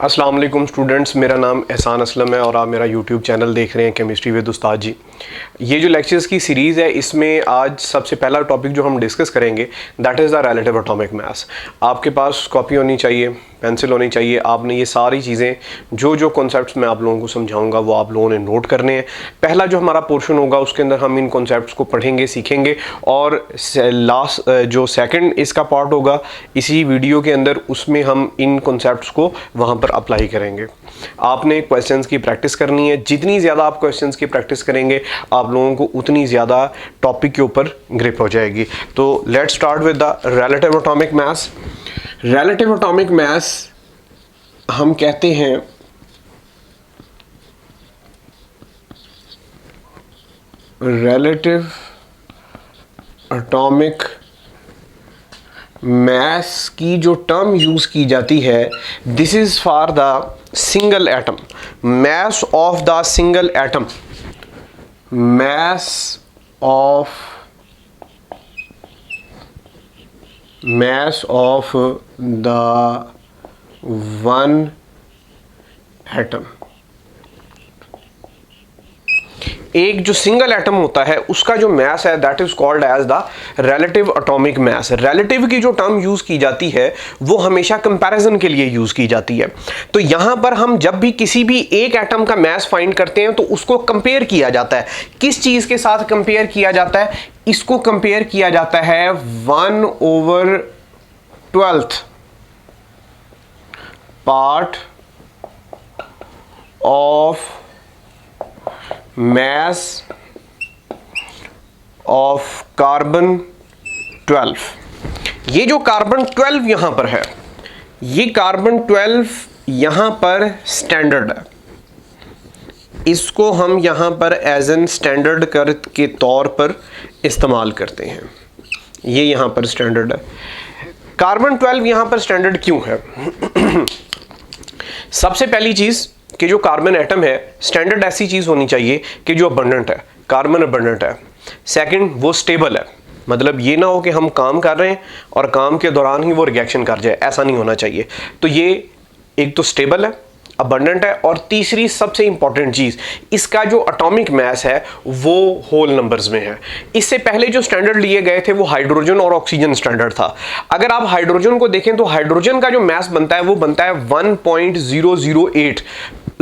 अस्सलाम वालेकुम स्टूडेंट्स, मेरा नाम एहसान असलम है और आप मेरा यूट्यूब चैनल देख रहे हैं केमिस्ट्री विद उस्ताद जी। ये जो लेक्चर्स की सीरीज़ है, इसमें आज सबसे पहला टॉपिक जो हम डिस्कस करेंगे that is the relative atomic मास। आपके पास कॉपी होनी चाहिए, पेंसिल होनी चाहिए। आपने ये सारी चीज़ें जो कॉन्सेप्ट्स मैं आप लोगों को समझाऊंगा वो आप लोगों ने नोट करने हैं। पहला जो हमारा पोर्शन होगा उसके अंदर हम इन कॉन्सेप्ट्स को पढ़ेंगे, सीखेंगे, और लास्ट जो सेकंड इसका पार्ट होगा इसी वीडियो के अंदर, उसमें हम इन कॉन्सेप्ट्स को वहाँ पर अप्लाई करेंगे। आपने क्वेश्चंस की प्रैक्टिस करनी है। जितनी ज़्यादा आप क्वेश्चंस की प्रैक्टिस करेंगे आप लोगों को उतनी ज़्यादा टॉपिक के ऊपर ग्रिप हो जाएगी। तो let's start with the relative atomic mass. Relative atomic मास हम कहते हैं रिलेटिव एटॉमिक मास की जो टर्म यूज की जाती है, this is for the single atom, mass of the single atom, mass of the one atom. एक जो सिंगल एटम होता है उसका जो मास है that is called as the relative atomic mass. Relative की जो टर्म यूज की जाती है वो हमेशा कंपैरिजन के लिए यूज की जाती है। तो यहां पर हम जब भी किसी भी एक एटम का मास फाइंड करते हैं तो उसको कंपेयर किया जाता है। किस चीज के साथ कंपेयर किया जाता है? इसको कंपेयर किया जाता है 1/12 part of mass of carbon 12। ये जो कार्बन 12 यहां पर है, ये कार्बन 12 यहां पर स्टैंडर्ड है। इसको हम यहां पर एज एन स्टैंडर्ड के तौर पर इस्तेमाल करते हैं। ये यहां पर स्टैंडर्ड है। कार्बन 12 यहां पर स्टैंडर्ड क्यों है? सबसे पहली चीज कि जो कार्बन एटम है, स्टैंडर्ड ऐसी चीज होनी चाहिए कि जो अबंडेंट है, कार्बन अबंडेंट है। सेकंड, वो स्टेबल है, मतलब ये ना हो कि हम काम कर रहे हैं और काम के दौरान ही वो रिएक्शन कर जाए, ऐसा नहीं होना चाहिए। तो ये एक तो स्टेबल है, अबंडेंट है, और तीसरी सबसे इंपॉर्टेंट चीज, इसका जो एटॉमिक मास है वो होल नंबर्स में है। इससे पहले जो स्टैंडर्ड लिए गए थे वो हाइड्रोजन और ऑक्सीजन स्टैंडर्ड था। अगर आप हाइड्रोजन को देखें तो हाइड्रोजन का जो मास बनता है वो बनता है 1.008।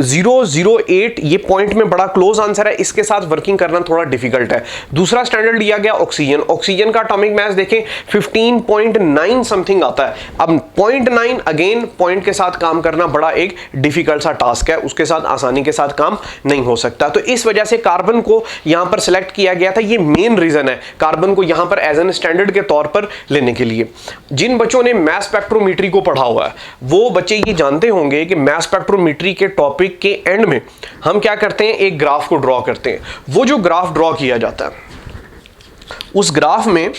008 ये पॉइंट में बड़ा क्लोज आंसर है, इसके साथ वर्किंग करना थोड़ा डिफिकल्ट है। दूसरा स्टैंडर्ड लिया गया ऑक्सीजन। ऑक्सीजन का एटॉमिक मास देखें 15.9 समथिंग आता है। अब 0.9 अगेन पॉइंट के साथ काम करना बड़ा एक डिफिकल्ट सा टास्क है, उसके साथ आसानी के साथ काम नहीं हो सकता। तो इस वजह से कार्बन को यहां पर सिलेक्ट किया गया था। ये मेन रीजन है कार्बन को यहां पर एज एन स्टैंडर्ड के तौर पर लेने के लिए। जिन बच्चों ने मास स्पेक्ट्रोमेट्री को पढ़ा हुआ है वो बच्चे ये जानते होंगे कि मास स्पेक्ट्रोमेट्री के टॉपिक के एंड में हम क्या करते हैं, एक ग्राफ को ड्रॉ करते हैं। वो जो ग्राफ ड्रॉ किया जाता है उस ग्राफ में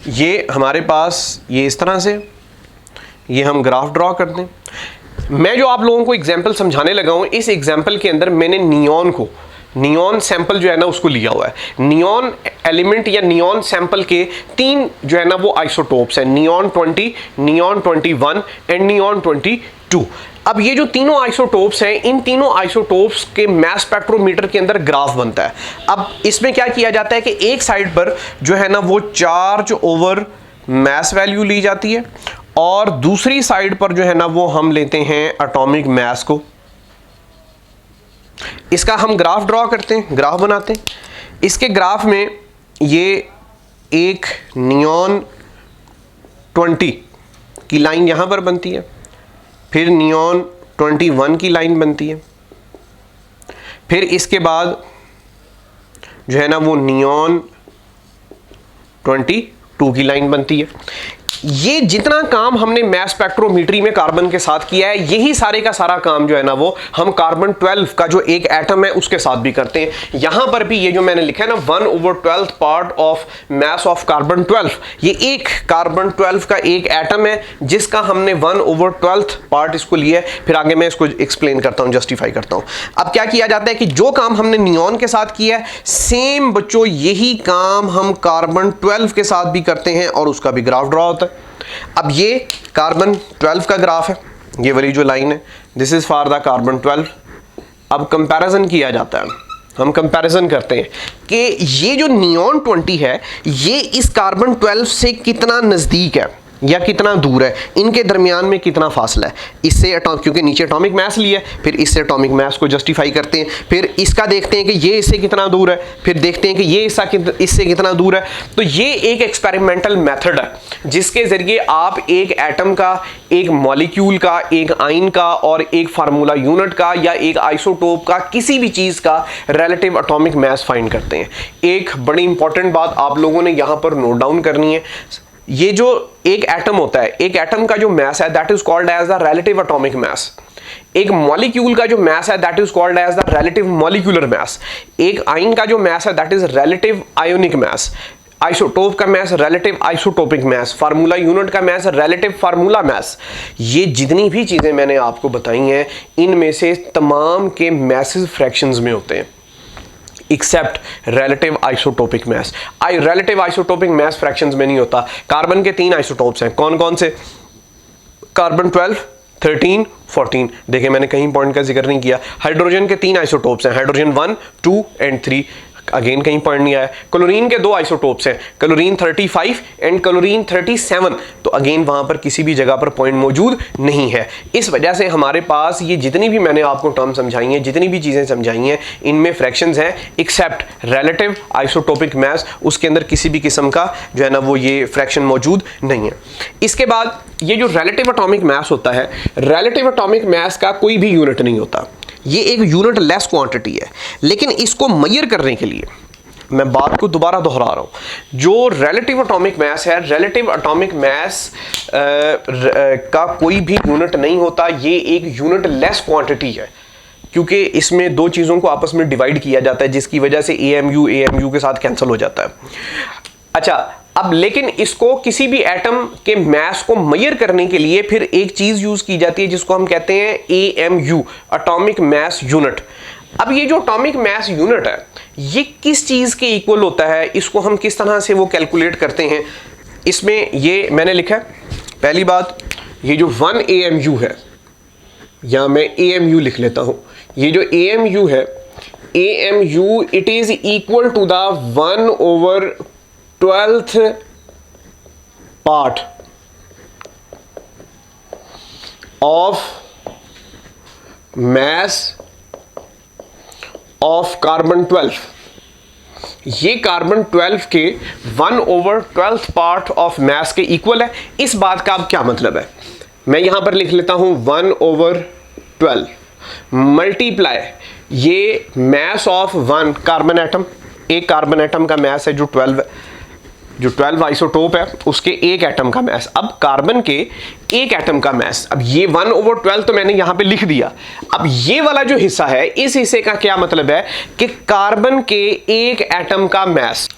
ये हमारे पास ये इस तरह से ये हम ग्राफ ड्रॉ करते हैं। मैं जो आप लोगों को एग्जांपल समझाने लगा हूं, इस एग्जांपल के अंदर मैंने नियॉन सैंपल जो है ना उसको लिया हुआ है। नियॉन एलिमेंट या नियॉन सैंपल के 3 जो है ना वो आइसोटोप्स हैं, नियॉन 20, नियॉन 21 एंड नियॉन 22। अब ये जो तीनों आइसोटोप्स हैं, इन तीनों आइसोटोप्स के मास स्पेक्ट्रोमीटर के अंदर ग्राफ बनता है। अब इसमें क्या किया जाता है कि एक साइड पर जो है ना वो चार्ज ओवर मास वैल्यू ली जाती है और दूसरी साइड पर जो है ना वो हम लेते हैं एटॉमिक मास को। इसका हम ग्राफ ड्रॉ करते हैं, ग्राफ बनाते हैं। इसके ग्राफ में ये एक नियॉन 20 की लाइन यहां पर बनती है, फिर नियॉन 21 की लाइन बनती है, फिर इसके बाद जो है ना वो नियॉन 22 की लाइन बनती है। ये जितना काम हमने मास स्पेक्ट्रोमेट्री में कार्बन के साथ किया है, यही सारे का सारा काम जो है ना वो हम कार्बन 12 का जो एक एटम है उसके साथ भी करते हैं। यहां पर भी ये जो मैंने लिखा है ना 1/12 part of mass of carbon 12, ये एक कार्बन 12 का एक एटम है जिसका हमने 1/12 पार्ट इसको लिया है। फिर आगे मैं इसको एक्सप्लेन करता हूं, जस्टिफाई करता हूं। अब क्या किया जाता है कि जो काम हमने नियॉन के साथ किया है, सेम बच्चों यही काम हम कार्बन 12 के साथ भी करते हैं और उसका भी ग्राफ ड्रॉ होता है। अब ये कार्बन 12 का ग्राफ है, ये वाली जो लाइन है, this is for the carbon 12। अब कंपैरिजन किया जाता है, हम कंपैरिजन करते हैं कि ये जो नियॉन 20 है ये इस कार्बन 12 से कितना नज़दीक है या कितना दूर है, इनके दरमियान में कितना फासला है। इससे क्योंकि नीचे एटॉमिक मास लिया है, फिर इससे एटॉमिक मास को जस्टिफाई करते हैं, फिर इसका देखते हैं कि ये इससे कितना दूर है, फिर देखते हैं कि ये इससे कितना दूर है। तो ये एक एक्सपेरिमेंटल मेथड है जिसके ज़रिए आप एक एटम का, एक मॉलिक्यूल का, एक आयन का और एक फार्मूला यूनिट का या एक आइसोटोप का, किसी भी चीज़ का रिलेटिव एटॉमिक मास फाइंड करते हैं। एक बड़ी इंपॉर्टेंट बात आप लोगों ने यहाँ पर नोट डाउन करनी है, ये जो एक एटम होता है, एक एटम का जो मास है that is called as the relative atomic mass. एक मॉलिक्यूल का जो मास है that is called as the relative molecular mass. एक आयन का जो मास है that is relative ionic mass. Isotope का mass relative isotopic mass. Formula unit का मास रिलेटिव फार्मूला मास। ये जितनी भी चीजें मैंने आपको बताई हैं इनमें से तमाम के मैसेज फ्रैक्शंस में होते हैं except relative isotopic mass. Relative isotopic mass fractions में नहीं होता। कार्बन के 3 आइसोटोप्स हैं, कौन कौन से? कार्बन 12, 13, 14। देखिए मैंने कहीं पॉइंट का जिक्र नहीं किया। हाइड्रोजन के 3 आइसोटोप्स हैं, हाइड्रोजन 1, 2 एंड 3। अगेन कहीं पॉइंट नहीं आया। क्लोरीन के 2 आइसोटोप्स हैं, क्लोरीन 35 एंड क्लोरीन 37। तो अगेन वहां पर किसी भी जगह पर पॉइंट मौजूद नहीं है। इस वजह से हमारे पास ये जितनी भी मैंने आपको टर्म समझाई हैं, जितनी भी चीजें समझाई हैं, इनमें फ्रैक्शंस हैं एक्सेप्ट रिलेटिव आइसोटोपिक मास। उसके अंदर किसी भी किस्म का जो है ना वो ये फ्रैक्शन मौजूद नहीं है। इसके बाद ये जो रिलेटिव एटॉमिक मास होता है, रिलेटिव एटॉमिक मास का कोई भी यूनिट नहीं होता। ये एक यूनिट लेस क्वांटिटी है, लेकिन इसको मेजर करने के लिए मैं बात को दोबारा दोहरा रहा हूं। जो रिलेटिव एटॉमिक मास है, रिलेटिव एटॉमिक मास का कोई भी यूनिट नहीं होता। ये एक यूनिट लेस क्वांटिटी है क्योंकि इसमें 2 चीज़ों को आपस में डिवाइड किया जाता है जिसकी वजह से AMU के साथ कैंसिल हो जाता है। अच्छा, अब लेकिन इसको किसी भी एटम के मास को मेजर करने के लिए फिर एक चीज यूज की जाती है जिसको हम कहते हैं AMU, एटॉमिक मास यूनिट। अब ये जो एटॉमिक मास यूनिट है ये किस चीज के इक्वल होता है, इसको हम किस तरह से वो कैलकुलेट करते हैं, इसमें ये मैंने लिखा है। पहली बात, ये जो 1 AMU है, या मैं AMU लिख लेता हूं। ये जो AMU है, AMU it is equal to the 1/12th part of mass of carbon 12। ये कार्बन 12 के 1/12th पार्ट ऑफ मास के इक्वल है। इस बात का अब क्या मतलब है, मैं यहां पर लिख लेता हूं 1/12 मल्टीप्लाई ये मास ऑफ 1 कार्बन एटम। एक कार्बन एटम का मास है जो 12 आइसोटोप है उसके एक एटम का मास। अब कार्बन के एक एटम का मास, अब ये 1/12 तो मैंने यहां पे लिख दिया। अब ये वाला जो हिस्सा है, इस हिस्से का क्या मतलब है कि कार्बन के एक एटम का मास।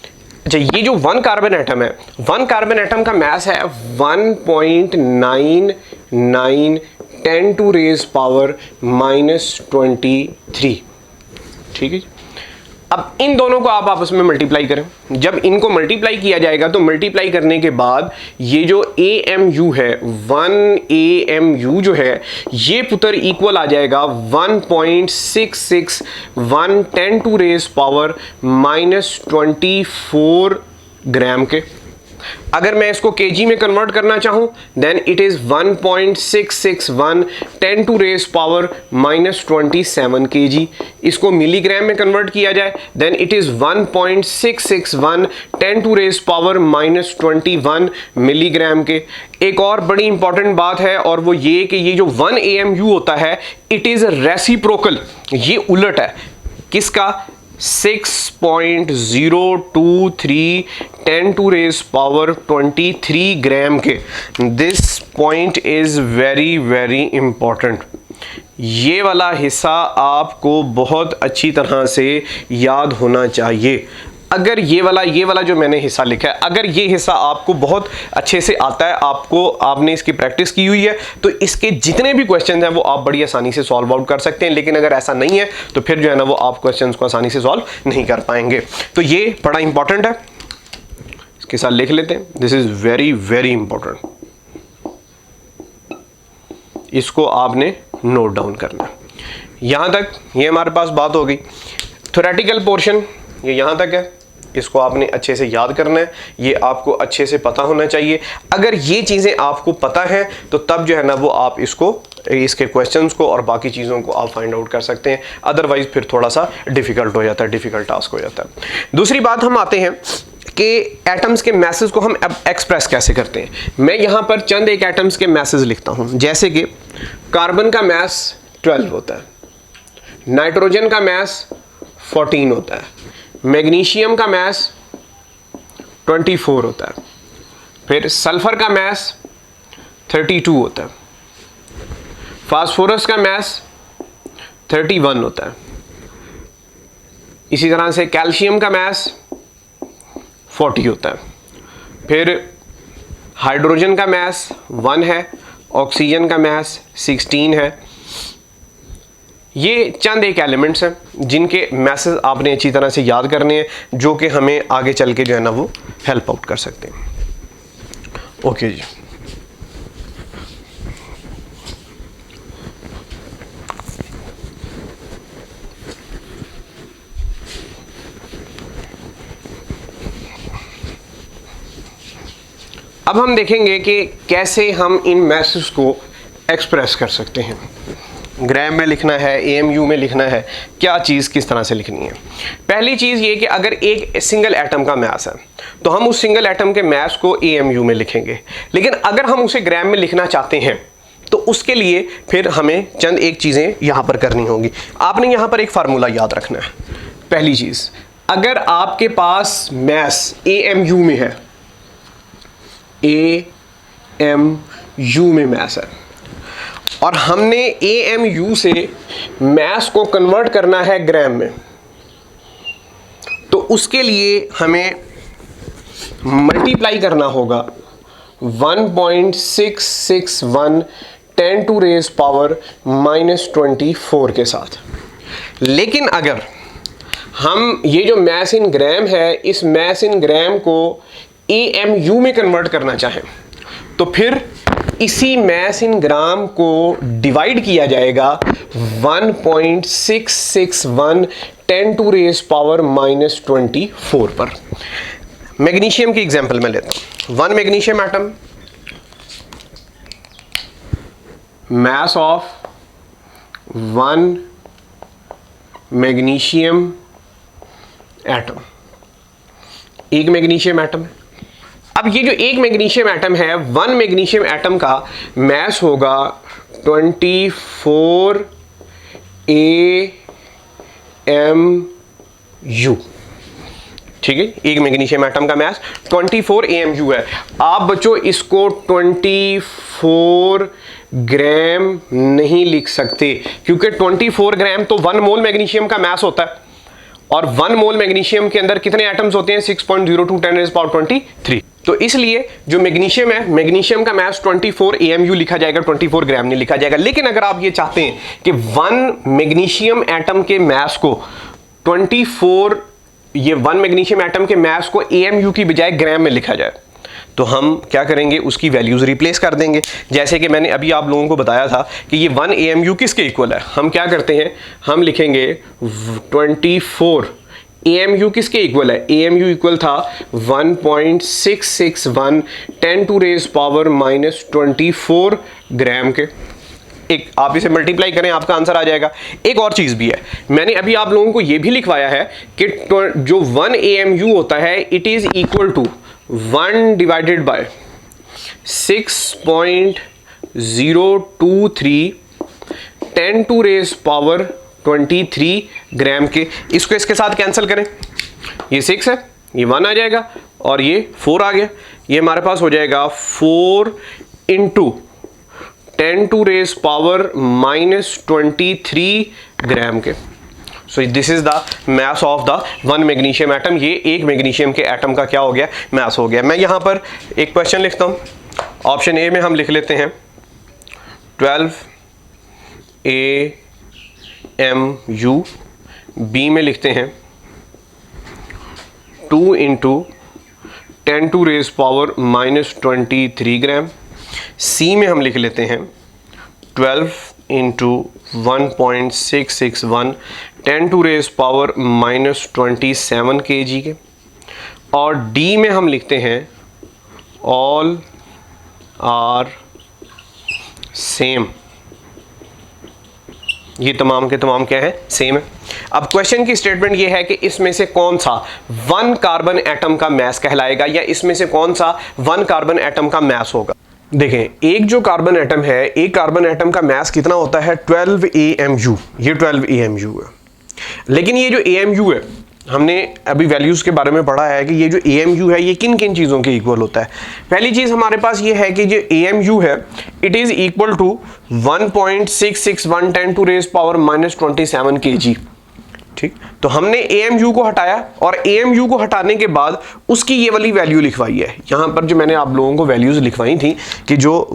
अच्छा, ये जो 1 कार्बन एटम है, 1 कार्बन एटम का मास है 1.99 10⁻⁻23। ठीक है। अब इन दोनों को आप आपस में मल्टीप्लाई करें। जब इनको मल्टीप्लाई किया जाएगा तो मल्टीप्लाई करने के बाद ये जो AMU है, 1 AMU जो है ये पुत्र इक्वल आ जाएगा 1.661 10⁻⁻24 ग्राम के। अगर मैं इसको केजी में कन्वर्ट करना चाहूं देन इट इज 1.661 10⁻⁻27 केजी। इसको मिलीग्राम में कन्वर्ट किया जाए देन इट इज 1.661 10⁻⁻21 मिलीग्राम के। एक और बड़ी इंपॉर्टेंट बात है और वो ये कि ये जो 1 AMU होता है इट इज रेसिप्रोकल, ये उलट है किसका, 6.023 10⁻23 ग्राम के। This point is very very important. ये वाला हिस्सा आपको बहुत अच्छी तरह से याद होना चाहिए। अगर ये वाला जो मैंने हिस्सा लिखा है, अगर ये हिस्सा आपको बहुत अच्छे से आता है, आपने इसकी प्रैक्टिस की हुई है, तो इसके जितने भी क्वेश्चन हैं वो आप बड़ी आसानी से सॉल्व आउट कर सकते हैं। लेकिन अगर ऐसा नहीं है तो फिर जो है ना वो आप क्वेश्चंस को आसानी से सॉल्व नहीं कर पाएंगे। तो ये बड़ा इंपॉर्टेंट है, इसके साथ लिख लेते हैं। This is very very important. इसको आपने नोट डाउन करना है। यहाँ तक ये हमारे पास बात हो गई। थ्योरेटिकल पोर्शन ये यहाँ तक है, इसको आपने अच्छे से याद करना है, ये आपको अच्छे से पता होना चाहिए। अगर ये चीज़ें आपको पता हैं तो तब जो है ना वो आप इसके क्वेश्चंस को और बाकी चीज़ों को आप फाइंड आउट कर सकते हैं, अदरवाइज फिर थोड़ा सा डिफ़िकल्ट हो जाता है, डिफ़िकल्ट टास्क हो जाता है। दूसरी बात हम आते हैं कि एटम्स के मैसेज को हम अब एक्सप्रेस कैसे करते हैं। मैं यहाँ पर चंद एक एटम्स के मैसेज लिखता हूँ, जैसे कि कार्बन का मैस 12 होता है, नाइट्रोजन का मैस 14 होता है, मैग्नीशियम का मैस 24 होता है, फिर सल्फर का मैस 32 होता है, फास्फोरस का मैस 31 होता है, इसी तरह से कैल्शियम का मैस 40 होता है, फिर हाइड्रोजन का मैस 1 है, ऑक्सीजन का मैस 16 है। ये चंद एक एलिमेंट्स हैं जिनके मैसेज आपने अच्छी तरह से याद करने हैं, जो कि हमें आगे चल के जो है ना वो हेल्प आउट कर सकते हैं। ओके जी, अब हम देखेंगे कि कैसे हम इन मैसेज को एक्सप्रेस कर सकते हैं। ग्राम में लिखना है, एएमयू में लिखना है, क्या चीज़ किस तरह से लिखनी है। पहली चीज़ ये कि अगर एक सिंगल एटम का मैस है तो हम उस सिंगल एटम के मैस को एएमयू में लिखेंगे, लेकिन अगर हम उसे ग्राम में लिखना चाहते हैं तो उसके लिए फिर हमें चंद एक चीज़ें यहाँ पर करनी होंगी। आपने यहाँ पर एक फार्मूला याद रखना है। पहली चीज़, अगर आपके पास मैस एएमयू में है, एएमयू में मैस है और हमने एएमयू से मैस को कन्वर्ट करना है ग्राम में, तो उसके लिए हमें मल्टीप्लाई करना होगा 1.661 10⁻⁻⁻24 के साथ। लेकिन अगर हम ये जो मैस इन ग्राम है, इस मैस इन ग्राम को एएमयू में कन्वर्ट करना चाहें तो फिर इसी मैस इन ग्राम को डिवाइड किया जाएगा 1.661 10⁻⁻24 पर। मैग्नीशियम की एग्जांपल मैं लेता हूं। 1 magnesium atom, mass of 1 magnesium atom, एक मैग्नीशियम एटम है। अब ये जो एक मैग्नीशियम एटम है, 1 मैग्नीशियम एटम का मैस होगा 24 AMU, ठीक है। एक मैग्नीशियम एटम का मैस 24 AMU है। आप बच्चों इसको 24 ग्राम नहीं लिख सकते, क्योंकि 24 ग्राम तो 1 मोल मैग्नीशियम का मैस होता है और 1 मोल मैग्नीशियम के अंदर कितने एटम्स होते हैं? 6.02 10⁻23। तो इसलिए जो मैग्नीशियम है, मैग्नीशियम का मैस 24 AMU लिखा जाएगा, 24 ग्राम नहीं लिखा जाएगा। लेकिन अगर आप ये चाहते हैं कि 1 मैग्नीशियम एटम के मैस को 24, ये 1 मैग्नीशियम एटम के मैस को AMU की बजाय ग्राम में लिखा जाए, तो हम क्या करेंगे, उसकी वैल्यूज रिप्लेस कर देंगे। जैसे कि मैंने अभी आप लोगों को बताया था कि ये 1 AMU किसके इक्वल है। हम क्या करते हैं, हम लिखेंगे 24 AMU किसके इक्वल है? AMU इक्वल था 1.661 10⁻⁻24 ग्राम के। एक आप इसे मल्टीप्लाई करें, आपका आंसर आ जाएगा। एक और चीज़ भी है, मैंने अभी आप लोगों को यह भी लिखवाया है कि जो 1 AMU होता है, it is equal to 1 divided by 6.023 10⁻23 gram के। इसको इसके साथ कैंसिल करें, ये 6 है, ये 1 आ जाएगा और ये 4 आ गया। ये हमारे पास हो जाएगा 4 × 10⁻⁻23 ग्राम के। So this is the mass of the 1 magnesium atom. ये एक मैग्नीशियम के एटम का क्या हो गया, मैस हो गया। मैं यहाँ पर एक क्वेश्चन लिखता हूँ। ऑप्शन ए में हम लिख लेते हैं 12 AMU, बी में लिखते हैं 2 × 10⁻⁻23 ग्राम, सी में हम लिख लेते हैं 12 into 1.661 10 to raise power -27 kg के। और डी में हम लिखते हैं ऑल आर सेम। ये तमाम के तमाम क्या है, सेम है। अब क्वेश्चन की स्टेटमेंट ये है कि इसमें से कौन सा 1 कार्बन एटम का मास कहलाएगा, या इसमें से कौन सा 1 कार्बन एटम का मास होगा। देखें, एक जो कार्बन एटम है, एक कार्बन एटम का मास कितना होता है 12 AMU। ये 12 AMU है। लेकिन ये जो AMU है, हमने अभी वैल्यूज़ के बारे में पढ़ा है कि ये जो AMU है ये किन किन चीज़ों के इक्वल होता है। पहली चीज़ हमारे पास ये है कि जो AMU है it is equal to 1.661 10 to raise power -27 kg। ठीक, तो हमने AMU को हटाया और AMU को हटाने के बाद उसकी ये वाली वैल्यू लिखवाई है। यहाँ पर जो मैंने आप लोगों को वैल्यूज़ लिखवाई थी कि जो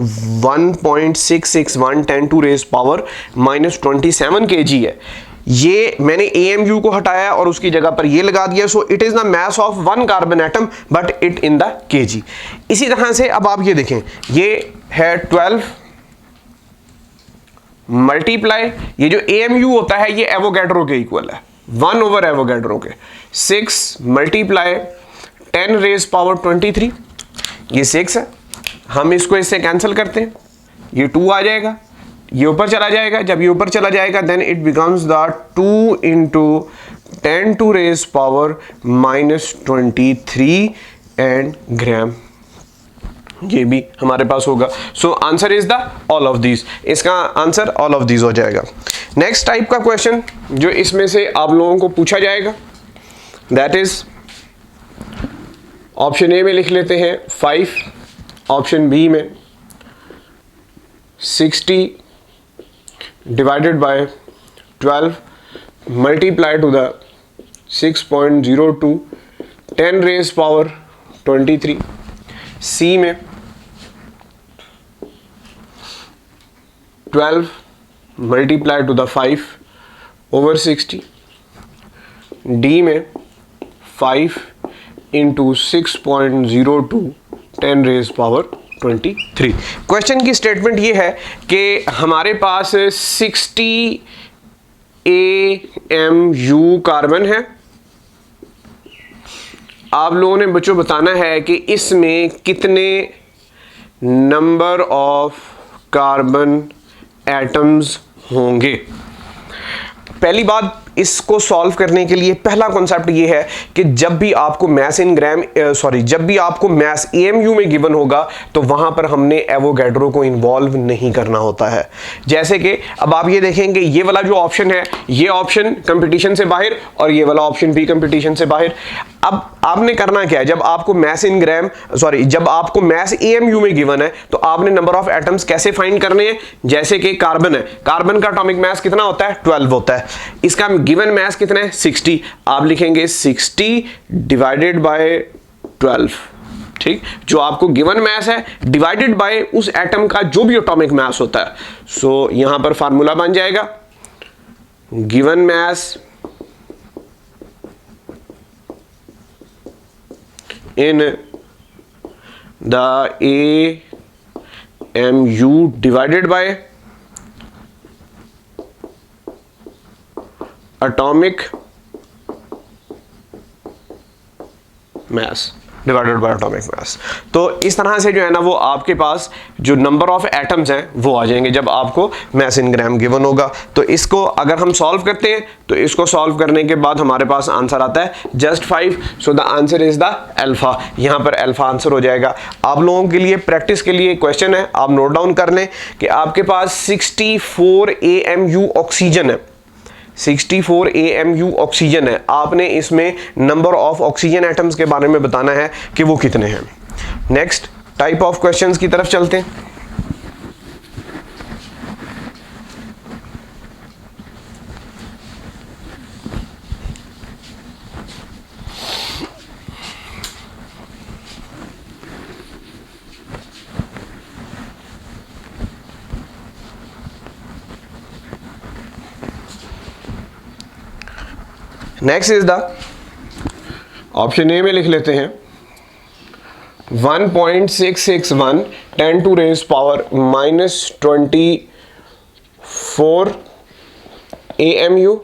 1.661 10 टू रेज पावर -27 kg है, ये मैंने AMU को हटाया और उसकी जगह पर ये लगा दिया। So it is the mass of 1 carbon atom but it in the kg। इसी तरह से अब आप ये देखें, ये है 12 मल्टीप्लाई, ये जो AMU होता है ये एवोगैड्रो के इक्वल है, 1 ओवर एवोगैड्रो के। 6 मल्टीप्लाई 10 रेज पावर 23, ये 6 है। हम इसको इससे कैंसिल करते हैं, ये 2 आ जाएगा, ये ऊपर चला जाएगा। जब ये ऊपर चला जाएगा then it becomes the 2 into 10 to raise power -23 and gram, ये भी हमारे पास होगा। So answer is the all of these. इसका आंसर ऑल ऑफ दीज हो जाएगा। नेक्स्ट टाइप का क्वेश्चन जो इसमें से आप लोगों को पूछा जाएगा दैट इज ऑप्शन ए में लिख लेते हैं 5, ऑप्शन बी में 60 divided by 12 multiply to the 6.02 10 raised power 23। C में 12 multiply to the 5 over 60। D में 5 into 6.02 10 raised power 23। क्वेश्चन की स्टेटमेंट ये है कि हमारे पास 60 AMU कार्बन है। आप लोगों ने बच्चों बताना है कि इसमें कितने नंबर ऑफ कार्बन एटम्स होंगे। पहली बात, इसको सॉल्व करने के लिए पहला कॉन्सेप्ट ये है कि जब भी आपको मैस इन ग्राम जब भी आपको मैस AMU में गिवन होगा तो वहां पर हमने एवोगैड्रो को इन्वॉल्व नहीं करना होता है। जैसे कि अब आप ये देखेंगे, ये वाला जो ऑप्शन है ये ऑप्शन कंपटीशन से बाहर और ये वाला ऑप्शन भी कंपटीशन से बाहर। अब आपने करना क्या है, जब आपको मैस इन ग्राम जब आपको मैस AMU में गिवन है तो आपने नंबर ऑफ एटम्स कैसे फाइंड करने हैं। जैसे कि कार्बन है, कार्बन का एटॉमिक मास कितना होता है 12 होता है, इसका गिवन मास कितना है 60। आप लिखेंगे 60 डिवाइडेड बाय 12। ठीक, जो आपको गिवन मास है डिवाइडेड बाय उस एटम का जो भी एटॉमिक मास होता है। सो यहां पर फार्मूला बन जाएगा given mass in the AMU divided by atomic mass divided by atomic mass. तो इस तरह से जो है ना वो आपके पास जो नंबर ऑफ एटम्स हैं वो आ जाएंगे जब आपको मैस इन ग्राम गिवन होगा। तो इसको अगर हम सॉल्व करते हैं तो इसको सॉल्व करने के बाद हमारे पास आंसर आता है just 5। So the answer is the alpha. यहाँ पर अल्फा आंसर हो जाएगा। आप लोगों के लिए प्रैक्टिस के लिए क्वेश्चन है, आप नोट डाउन कर लें कि आपके पास 64 AMU ऑक्सीजन है, 64 AMU ऑक्सीजन है। आपने इसमें नंबर ऑफ ऑक्सीजन एटम्स के बारे में बताना है कि वो कितने हैं। नेक्स्ट टाइप ऑफ क्वेश्चंस की तरफ चलते हैं। Next is the option A में लिख लेते हैं 1.661 10 to raise power -27 4 AMU।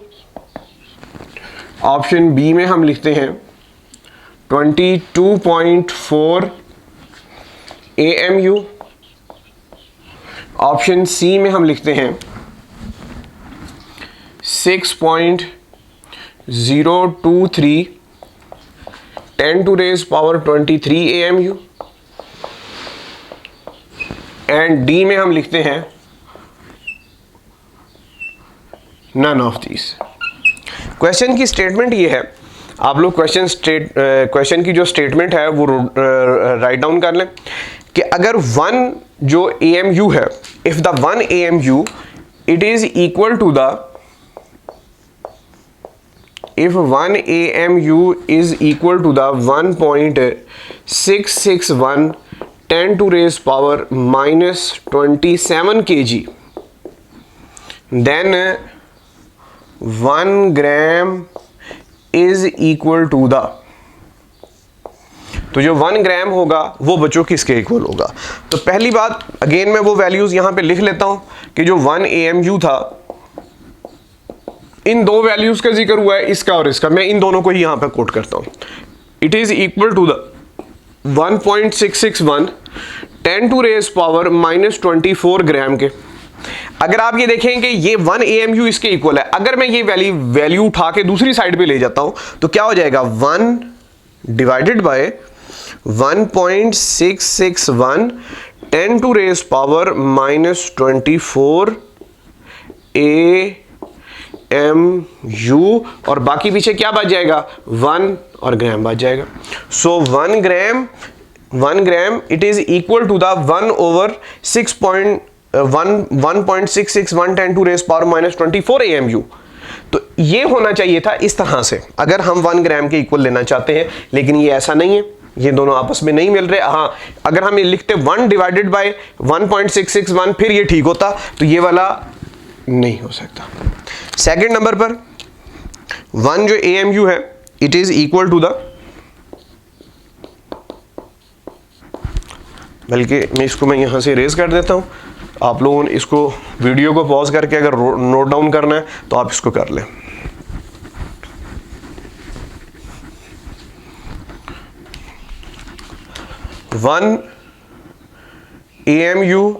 Option B में हम लिखते हैं 22.4 AMU। ऑप्शन सी में हम लिखते हैं 6.023 10⁻23 AMU। एंड डी में हम लिखते हैं नन ऑफ दीज। क्वेश्चन की स्टेटमेंट ये है, आप लोग क्वेश्चन की जो स्टेटमेंट है वो राइट डाउन कर लें कि अगर वन जो AMU है, if the one AMU it is equal to the, if 1 AMU is equal to the 1.661 10⁻⁻27 kg, then 1 gram is equal to the, तो जो 1 ग्राम होगा वो बच्चों किसके इक्वल होगा। तो पहली बात, अगेन मैं वो वैल्यूज यहां पे लिख लेता हूं कि जो 1 AMU था, इन दो वैल्यूज का जिक्र हुआ है, इसका और इसका, मैं इन दोनों को ही यहां पे कोट करता हूं। It is equal to the 1.661 10⁻⁻24 gram के। अगर आप ये देखें कि ये 1 AMU इसके इक्वल है, अगर मैं ये वैल्यू उठा के दूसरी साइड पे ले जाता हूं तो क्या हो जाएगा, 1 डिवाइडेड बाय 1.661 10⁻⁻24 AMU, और बाकी पीछे क्या बच जाएगा, 1 और ग्राम बच जाएगा। So 1 gram it is equal to the 1/661 10⁻⁻24 AMU। तो ये होना चाहिए था इस तरह से, अगर हम 1 ग्राम के इक्वल लेना चाहते हैं, लेकिन ये ऐसा नहीं है, ये दोनों आपस में नहीं मिल रहे। हाँ, अगर हम ये लिखते 1 डिवाइडेड बाय 1.661 फिर ये ठीक होता, तो ये वाला नहीं हो सकता। सेकंड नंबर पर 1 जो AMU है it is equal to the, बल्कि मैं यहां से इरेज कर देता हूं, आप लोगों ने इसको वीडियो को पॉज करके अगर नोट डाउन करना है तो आप इसको कर लें। One AMU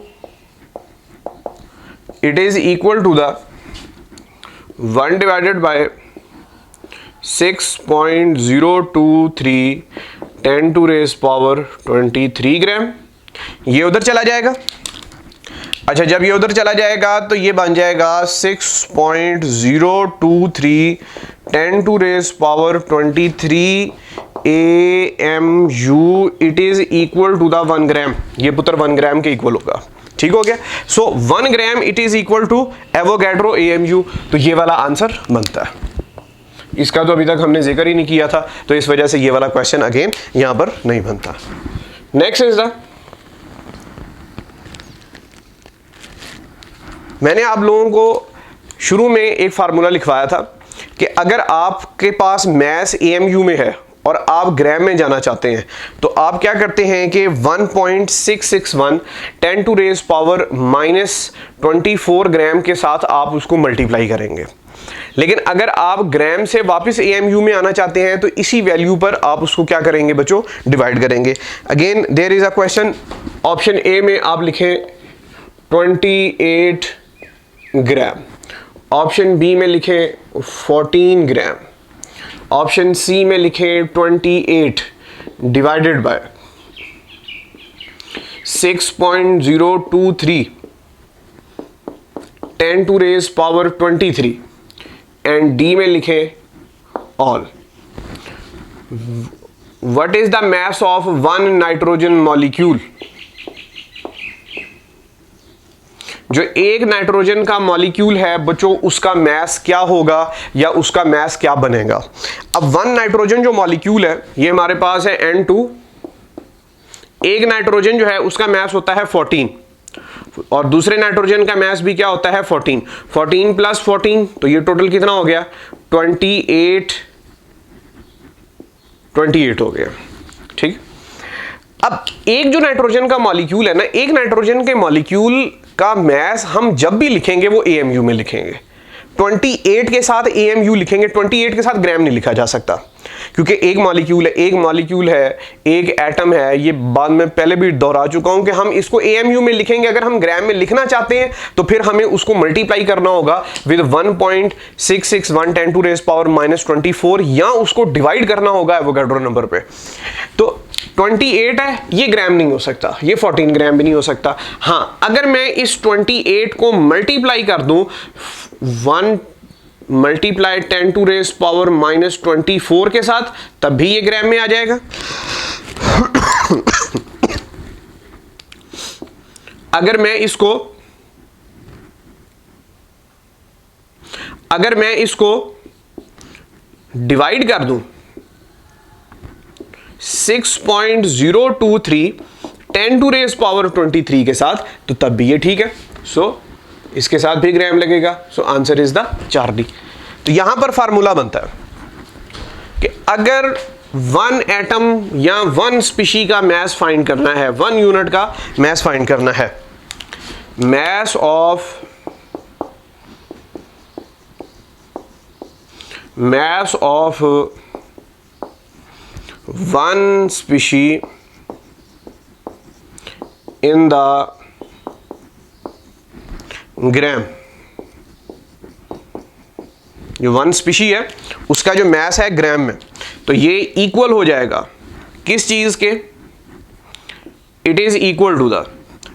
it is equal to the 1 divided by 6.023 10⁻23 ग्राम। ये उधर चला जाएगा। अच्छा, जब ये उधर चला जाएगा तो ये बन जाएगा 6.023 10⁻23 AMU it is equal to the 1 gram. ये पुत्र 1 ग्राम के इक्वल होगा। ठीक हो गया। So 1 gram it is equal to Avogadro AMU। तो ये वाला आंसर बनता है। इसका तो अभी तक हमने जिक्र ही नहीं किया था, तो इस वजह से ये वाला क्वेश्चन अगेन यहां पर नहीं बनता। नेक्स्ट इज द, मैंने आप लोगों को शुरू में एक फार्मूला लिखवाया था कि अगर आपके पास मैस AMU में है और आप ग्राम में जाना चाहते हैं तो आप क्या करते हैं कि 1.661 10⁻⁻24 ग्राम के साथ आप उसको मल्टीप्लाई करेंगे। लेकिन अगर आप ग्राम से वापस AMU में आना चाहते हैं तो इसी वैल्यू पर आप उसको क्या करेंगे बच्चों, डिवाइड करेंगे। Again there is a question, option A में आप लिखें 28 ग्राम, ऑप्शन बी में लिखें 14 ग्राम, ऑप्शन सी में लिखें 28 डिवाइडेड बाय 6.023 10⁻23 एंड डी में लिखें all. What is the mass of 1 nitrogen molecule. जो एक नाइट्रोजन का मॉलिक्यूल है बच्चों, उसका मास क्या होगा या उसका मास क्या बनेगा। अब 1 नाइट्रोजन जो मॉलिक्यूल है ये हमारे पास है N2। एक नाइट्रोजन जो है उसका मास होता है 14 और दूसरे नाइट्रोजन का मास भी क्या होता है 14। 14 प्लस 14 तो ये टोटल कितना हो गया 28 हो गया। ठीक। अब एक जो नाइट्रोजन का मॉलिक्यूल है ना, एक नाइट्रोजन के मॉलिक्यूल का मैस हम जब भी लिखेंगे वो AMU में लिखेंगे। 28 के साथ AMU लिखेंगे, 28 के साथ ग्राम नहीं लिखा जा सकता, क्योंकि एक मॉलिक्यूल है, एक एटम है। ये बाद में पहले भी दोहरा चुका हूं कि हम इसको AMU में लिखेंगे। अगर हम ग्राम में लिखना चाहते हैं तो फिर हमें उसको मल्टीप्लाई करना होगा विद 1.661 10 टू रेज पावर -24, या उसको डिवाइड करना होगा एवोगाड्रो नंबर पे। तो 28 है, ये ग्राम नहीं हो सकता, ये 14 ग्राम भी नहीं हो सकता। हाँ, अगर मैं इस 28 को मल्टीप्लाई कर दूं 1 मल्टीप्लाई 10 टू रेज पावर -24 के साथ, तब भी ये ग्राम में आ जाएगा। अगर मैं इसको डिवाइड कर दूं 6.023 10 टू रेज पावर 23 के साथ, तो तब भी ये ठीक है। सो इसके साथ भी ग्राम लगेगा। सो आंसर इज द 4D। तो यहां पर फार्मूला बनता है कि अगर 1 एटम या 1 स्पीशी का मास फाइंड करना है, 1 यूनिट का मास फाइंड करना है, mass of 1 species in the gram, जो 1 स्पीशी है उसका जो मास है ग्राम में, तो ये इक्वल हो जाएगा किस चीज के? It is equal to the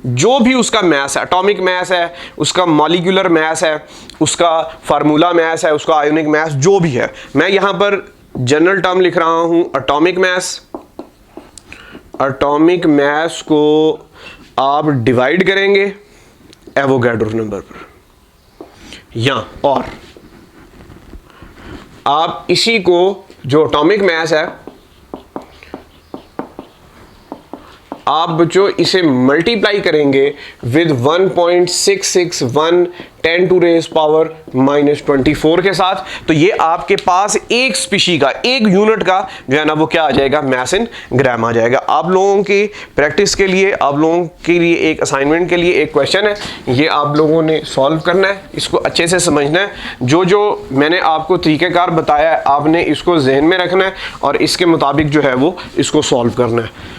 जो भी उसका मास है, एटॉमिक मास है, उसका मॉलिक्यूलर मास है, उसका फार्मूला मास है, उसका आयोनिक मास जो भी है। मैं यहां पर जनरल टर्म लिख रहा हूं एटॉमिक मास। एटॉमिक मास को आप डिवाइड करेंगे एवोगाड्रो नंबर पर, या और आप इसी को जो एटॉमिक मास है, आप बच्चों इसे मल्टीप्लाई करेंगे विद 1.661 10 टू रेज पावर -24 के साथ, तो ये आपके पास एक स्पीशी का, एक यूनिट का जो है ना, वो क्या आ जाएगा? मास इन ग्राम आ जाएगा। आप लोगों की प्रैक्टिस के लिए, आप लोगों के लिए एक असाइनमेंट के लिए एक क्वेश्चन है, ये आप लोगों ने सॉल्व करना है, इसको अच्छे से समझना है। जो जो मैंने आपको तरीक़ेकार बताया है आपने इसको जहन में रखना है और इसके मुताबिक जो है वो इसको सॉल्व करना है।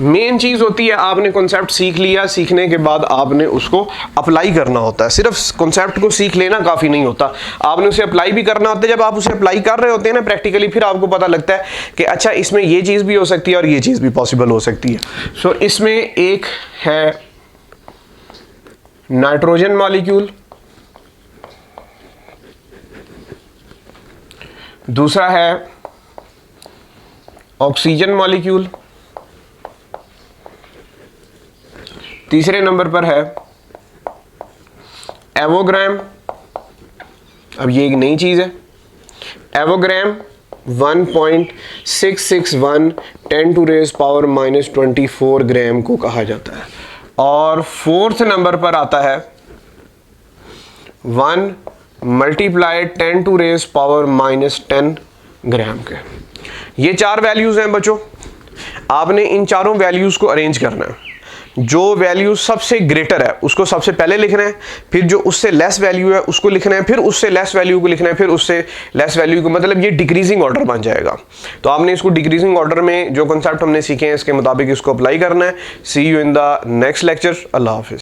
मेन चीज होती है आपने कॉन्सेप्ट सीख लिया, सीखने के बाद आपने उसको अप्लाई करना होता है। सिर्फ कॉन्सेप्ट को सीख लेना काफी नहीं होता, आपने उसे अप्लाई भी करना होता है। जब आप उसे अप्लाई कर रहे होते हैं ना प्रैक्टिकली, फिर आपको पता लगता है कि अच्छा इसमें ये चीज भी हो सकती है और ये चीज भी पॉसिबल हो सकती है। सो इसमें एक है नाइट्रोजन मॉलिक्यूल, दूसरा है ऑक्सीजन मॉलिक्यूल, तीसरे नंबर पर है एवोग्राम। अब ये एक नई चीज है, एवोग्राम 1.661 10 टू रेज पावर -24 ग्राम को कहा जाता है। और फोर्थ नंबर पर आता है 1 मल्टीप्लाई 10 टू रेज पावर -10 ग्राम के। ये 4 वैल्यूज हैं बच्चों, आपने इन चारों वैल्यूज को अरेंज करना है। जो वैल्यू सबसे ग्रेटर है उसको सबसे पहले लिखना है, फिर जो उससे लेस वैल्यू है उसको लिखना है, फिर उससे लेस वैल्यू को लिखना है, फिर उससे लेस वैल्यू को, मतलब ये डिक्रीजिंग ऑर्डर बन जाएगा। तो आपने इसको डिक्रीजिंग ऑर्डर में जो कॉन्सेप्ट हमने सीखे हैं इसके मुताबिक इसको अप्लाई करना है। See you in the next lecture. अल्लाह हाफिज।